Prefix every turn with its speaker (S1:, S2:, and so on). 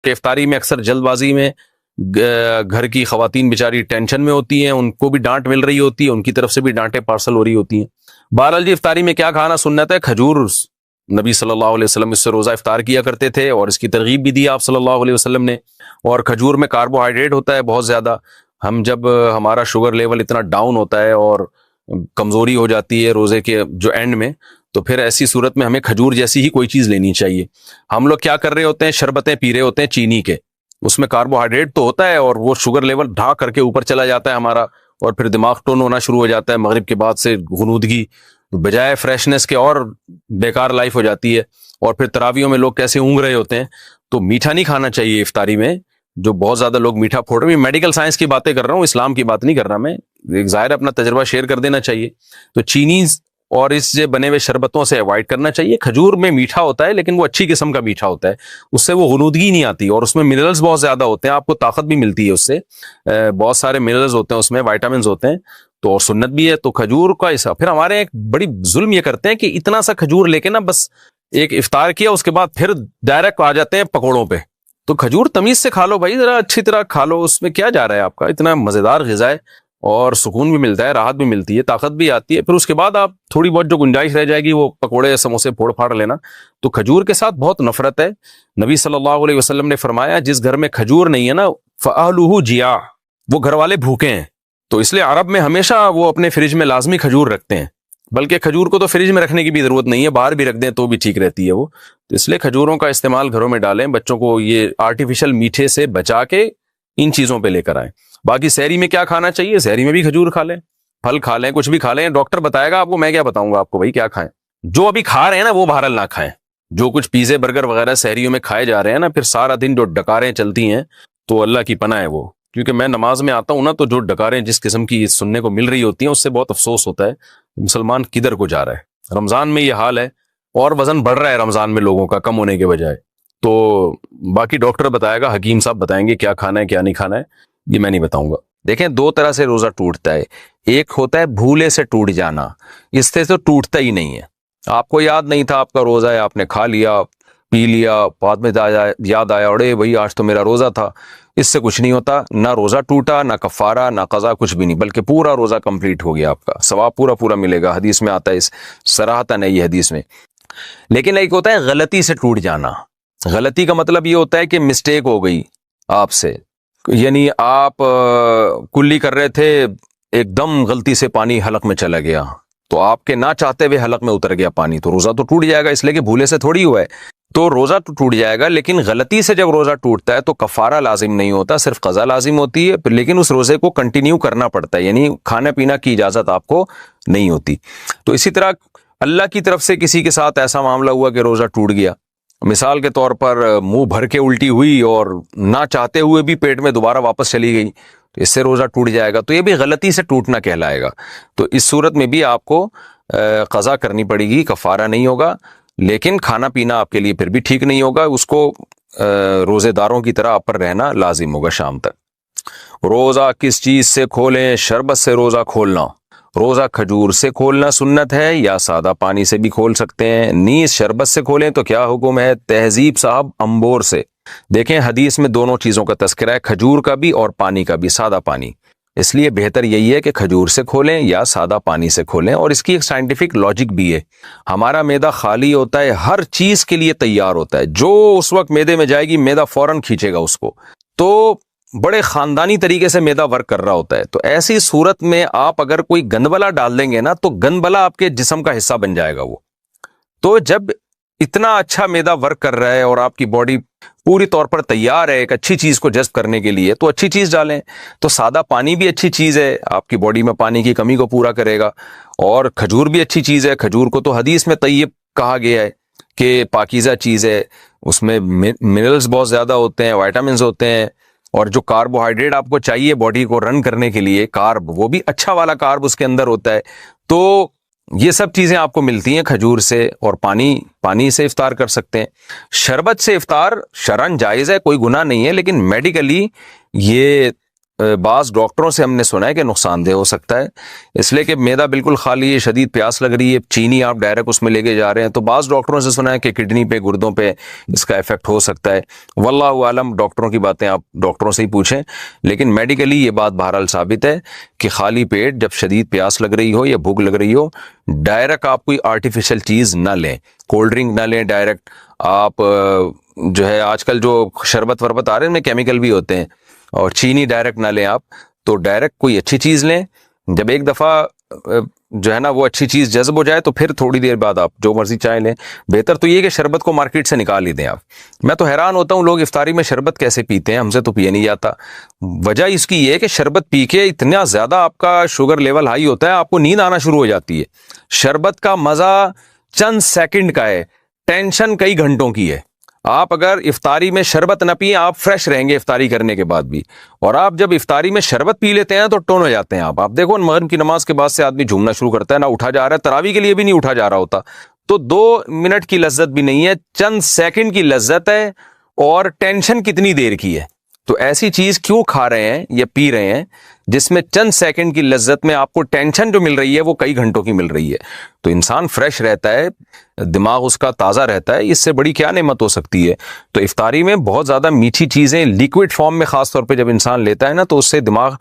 S1: کہ افطاری میں اکثر جلد بازی میں گھر کی خواتین بیچاری ٹینشن میں ہوتی ہیں، ان کو بھی ڈانٹ مل رہی ہوتی ہے، ان کی طرف سے بھی ڈانٹیں پارسل ہو رہی ہوتی ہیں۔ بہرحال جی افطاری میں کیا کھانا سنت ہے؟ کھجور، نبی صلی اللہ علیہ وسلم اس سے روزہ افطار کیا کرتے تھے اور اس کی ترغیب بھی دی آپ صلی اللہ علیہ وسلم نے۔ اور کھجور میں کاربوہائیڈریٹ ہوتا ہے بہت زیادہ، ہم جب ہمارا شوگر لیول اتنا ڈاؤن ہوتا ہے اور کمزوری ہو جاتی ہے روزے کے جو اینڈ میں، تو پھر ایسی صورت میں ہمیں کھجور جیسی ہی کوئی چیز لینی چاہیے۔ ہم لوگ کیا کر رہے ہوتے ہیں؟ شربتیں پی رہے ہوتے ہیں چینی کے، اس میں کاربوہائیڈریٹ تو ہوتا ہے اور وہ شوگر لیول ڈھا کر کے اوپر چلا جاتا ہے ہمارا، اور پھر دماغ ٹون ہونا شروع ہو جاتا ہے، مغرب کے بعد سے غنودگی بجائے فریشنس کے اور بیکار لائف ہو جاتی ہے، اور پھر تراویحوں میں لوگ کیسے اونگ رہے ہوتے ہیں۔ تو میٹھا نہیں کھانا چاہیے افطاری میں، جو بہت زیادہ لوگ میٹھا پھوڑ رہے ہیں۔ میڈیکل سائنس کی باتیں کر رہا ہوں، اسلام کی بات نہیں کر رہا میں، ایک ظاہر اپنا تجربہ شیئر کر دینا چاہیے۔ تو چینی اور اس سے بنے ہوئے شربتوں سے اوائڈ کرنا چاہیے۔ کھجور میں میٹھا ہوتا ہے لیکن وہ اچھی قسم کا میٹھا ہوتا ہے، اس سے وہ غنودگی نہیں آتی، اور اس میں منرلز بہت زیادہ ہوتے ہیں، آپ کو طاقت بھی ملتی ہے اس سے، بہت سارے منرلز ہوتے ہیں اس میں، وائٹامنز ہوتے ہیں، تو اور سنت بھی ہے۔ تو کھجور کا ایسا، پھر ہمارے ایک بڑی ظلم یہ کرتے ہیں کہ اتنا سا کھجور لے کے نا بس ایک افطار کیا، اس کے بعد پھر ڈائریکٹ آ جاتے ہیں پکوڑوں پہ۔ تو کھجور تمیز سے کھا لو بھائی، ذرا اچھی طرح کھا لو، اس میں کیا جا رہا ہے آپ کا، اتنا مزیدار غذا ہے اور سکون بھی ملتا ہے، راحت بھی ملتی ہے، طاقت بھی آتی ہے۔ پھر اس کے بعد آپ تھوڑی بہت جو گنجائش رہ جائے گی وہ پکوڑے سموسے پھوڑ پھاڑ لینا۔ تو کھجور کے ساتھ بہت نفرت ہے۔ نبی صلی اللہ علیہ وسلم نے فرمایا جس گھر میں کھجور نہیں ہے نا فَأَهْلُهُ جِيَاعٌ، وہ گھر والے بھوکے ہیں۔ تو اس لیے عرب میں ہمیشہ وہ اپنے فریج میں لازمی کھجور رکھتے ہیں، بلکہ کھجور کو تو فریج میں رکھنے کی بھی ضرورت نہیں ہے، باہر بھی رکھ دیں تو بھی ٹھیک رہتی ہے وہ۔ تو اس لیے کھجوروں کا استعمال گھروں میں ڈالیں، بچوں کو یہ آرٹیفیشل میٹھے سے بچا کے ان چیزوں پہ لے کر آئیں۔ باقی سحری میں کیا کھانا چاہیے؟ سحری میں بھی کھجور کھا لیں، پھل کھا لیں، کچھ بھی کھا لیں، ڈاکٹر بتائے گا آپ کو، میں کیا بتاؤں گا آپ کو بھائی کیا کھائیں۔ جو ابھی کھا رہے ہیں نا وہ بہرحال نہ کھائیں، جو کچھ پیزے برگر وغیرہ سحریوں میں کھائے جا رہے ہیں نا، پھر سارا دن جو ڈکاریں چلتی ہیں تو اللہ کی پناہ ہے وہ، کیونکہ میں نماز میں آتا ہوں نا، تو جو ڈکاریں جس قسم کی سننے کو مل رہی ہوتی ہیں اس سے بہت افسوس ہوتا ہے، مسلمان کدھر کو جا رہا ہے۔ رمضان میں یہ حال ہے، اور وزن بڑھ رہا ہے رمضان میں لوگوں کا، کم ہونے کے بجائے۔ تو باقی ڈاکٹر بتائے گا، حکیم صاحب بتائیں گے کیا کھانا ہے کیا نہیں کھانا ہے، یہ میں نہیں بتاؤں گا۔ دیکھیں دو طرح سے روزہ ٹوٹتا ہے، ایک ہوتا ہے بھولے سے ٹوٹ جانا، اس سے تو ٹوٹتا ہی نہیں ہے، آپ کو یاد نہیں تھا آپ کا روزہ ہے، آپ نے کھا لیا پی لیا، بعد میں یاد آیا اڑے بھائی آج تو میرا روزہ تھا، اس سے کچھ نہیں ہوتا، نہ روزہ ٹوٹا، نہ کفارہ، نہ قضا، کچھ بھی نہیں، بلکہ پورا روزہ کمپلیٹ ہو گیا، آپ کا ثواب پورا پورا ملے گا، حدیث میں آتا ہے، اس صراحتاً ہے یہ حدیث میں۔ لیکن ایک ہوتا ہے غلطی سے ٹوٹ جانا۔ غلطی کا مطلب یہ ہوتا ہے کہ مسٹیک ہو گئی آپ سے، یعنی آپ کلی کر رہے تھے، ایک دم غلطی سے پانی حلق میں چلا گیا، تو آپ کے نہ چاہتے ہوئے حلق میں اتر گیا پانی، تو روزہ تو ٹوٹ جائے گا، اس لیے کہ بھولے سے تھوڑی ہوا ہے، تو روزہ تو ٹوٹ جائے گا۔ لیکن غلطی سے جب روزہ ٹوٹتا ہے تو کفارہ لازم نہیں ہوتا، صرف قضا لازم ہوتی ہے، لیکن اس روزے کو کنٹینیو کرنا پڑتا ہے، یعنی کھانا پینا کی اجازت آپ کو نہیں ہوتی۔ تو اسی طرح اللہ کی طرف سے کسی کے ساتھ ایسا معاملہ ہوا کہ روزہ ٹوٹ گیا، مثال کے طور پر منہ بھر کے الٹی ہوئی اور نہ چاہتے ہوئے بھی پیٹ میں دوبارہ واپس چلی گئی، تو اس سے روزہ ٹوٹ جائے گا، تو یہ بھی غلطی سے ٹوٹنا کہلائے گا۔ تو اس صورت میں بھی آپ کو قضا کرنی پڑے گی، کفارہ نہیں ہوگا، لیکن کھانا پینا آپ کے لیے پھر بھی ٹھیک نہیں ہوگا، اس کو روزے داروں کی طرح آپ پر رہنا لازم ہوگا شام تک۔ روزہ کس چیز سے کھولیں؟ شربت سے روزہ کھولنا، روزہ کھجور سے کھولنا سنت ہے، یا سادہ پانی سے بھی کھول سکتے ہیں۔ نیز شربت سے کھولیں تو کیا حکم ہے؟ تہذیب صاحب امبور سے، دیکھیں حدیث میں دونوں چیزوں کا تذکرہ ہے، کھجور کا بھی اور پانی کا بھی، سادہ پانی، اس لیے بہتر یہی ہے کہ کھجور سے کھولیں یا سادہ پانی سے کھولیں۔ اور اس کی ایک سائنٹیفک لاجک بھی ہے، ہمارا معدہ خالی ہوتا ہے، ہر چیز کے لیے تیار ہوتا ہے، جو اس وقت معدے میں جائے گی معدہ فوراً کھینچے گا اس کو، تو بڑے خاندانی طریقے سے معدہ ورک کر رہا ہوتا ہے۔ تو ایسی صورت میں آپ اگر کوئی گندبلا ڈال دیں گے نا، تو گندبلا آپ کے جسم کا حصہ بن جائے گا وہ۔ تو جب اتنا اچھا معدہ ورک کر رہا ہے اور آپ کی باڈی پوری طور پر تیار ہے ایک اچھی چیز کو جذب کرنے کے لیے، تو اچھی چیز ڈالیں۔ تو سادہ پانی بھی اچھی چیز ہے، آپ کی باڈی میں پانی کی کمی کو پورا کرے گا، اور کھجور بھی اچھی چیز ہے، کھجور کو تو حدیث میں طیب کہا گیا ہے کہ پاکیزہ چیز ہے، اس میں منرلز بہت زیادہ ہوتے ہیں، وائٹامنز ہوتے ہیں، اور جو کاربوہائیڈریٹ آپ کو چاہیے باڈی کو رن کرنے کے لیے، کارب، وہ بھی اچھا والا کارب اس کے اندر ہوتا ہے۔ تو یہ سب چیزیں آپ کو ملتی ہیں کھجور سے، اور پانی سے افطار کر سکتے ہیں۔ شربت سے افطار شرعاً جائز ہے، کوئی گناہ نہیں ہے، لیکن میڈیکلی یہ بعض ڈاکٹروں سے ہم نے سنا ہے کہ نقصان دہ ہو سکتا ہے، اس لیے کہ معدہ بالکل خالی ہے، شدید پیاس لگ رہی ہے، چینی آپ ڈائریکٹ اس میں لے کے جا رہے ہیں، تو بعض ڈاکٹروں سے سنا ہے کہ کڈنی پہ، گردوں پہ اس کا افیکٹ ہو سکتا ہے۔ واللہ عالم، ڈاکٹروں کی باتیں آپ ڈاکٹروں سے ہی پوچھیں، لیکن میڈیکلی یہ بات بہرحال ثابت ہے کہ خالی پیٹ جب شدید پیاس لگ رہی ہو یا بھوک لگ رہی ہو، ڈائریکٹ آپ کوئی آرٹیفیشل چیز نہ لیں، کولڈ ڈرنک نہ لیں ڈائریکٹ۔ آپ جو ہے آج کل جو شربت وربت آ رہے ہیں ان میں کیمیکل بھی ہوتے ہیں، اور چینی ڈائریکٹ نہ لیں آپ، تو ڈائریکٹ کوئی اچھی چیز لیں۔ جب ایک دفعہ جو ہے نا وہ اچھی چیز جذب ہو جائے تو پھر تھوڑی دیر بعد آپ جو مرضی چائے لیں۔ بہتر تو یہ کہ شربت کو مارکیٹ سے نکال ہی دیں آپ۔ میں تو حیران ہوتا ہوں لوگ افطاری میں شربت کیسے پیتے ہیں، ہم سے تو پیے نہیں جاتا۔ وجہ اس کی یہ ہے کہ شربت پی کے اتنا زیادہ آپ کا شوگر لیول ہائی ہوتا ہے، آپ کو نیند آنا شروع ہو جاتی ہے۔ شربت کا مزہ چند سیکنڈ کا ہے، ٹینشن کئی گھنٹوں کی ہے۔ آپ اگر افطاری میں شربت نہ پئیں، آپ فریش رہیں گے افطاری کرنے کے بعد بھی، اور آپ جب افطاری میں شربت پی لیتے ہیں تو ٹون ہو جاتے ہیں آپ دیکھو مغرب کی نماز کے بعد سے آدمی جھومنا شروع کرتا ہے، نہ اٹھا جا رہا ہے، تراویح کے لیے بھی نہیں اٹھا جا رہا ہوتا، تو 2 منٹ کی لذت بھی نہیں ہے، چند سیکنڈ کی لذت ہے، اور ٹینشن کتنی دیر کی ہے۔ تو ایسی چیز کیوں کھا رہے ہیں یا پی رہے ہیں جس میں چند سیکنڈ کی لذت میں آپ کو ٹینشن جو مل رہی ہے وہ کئی گھنٹوں کی مل رہی ہے۔ تو انسان فریش رہتا ہے، دماغ اس کا تازہ رہتا ہے، اس سے بڑی کیا نعمت ہو سکتی ہے۔ تو افطاری میں بہت زیادہ میٹھی چیزیں لیکوڈ فارم میں خاص طور پہ جب انسان لیتا ہے نا تو اس سے دماغ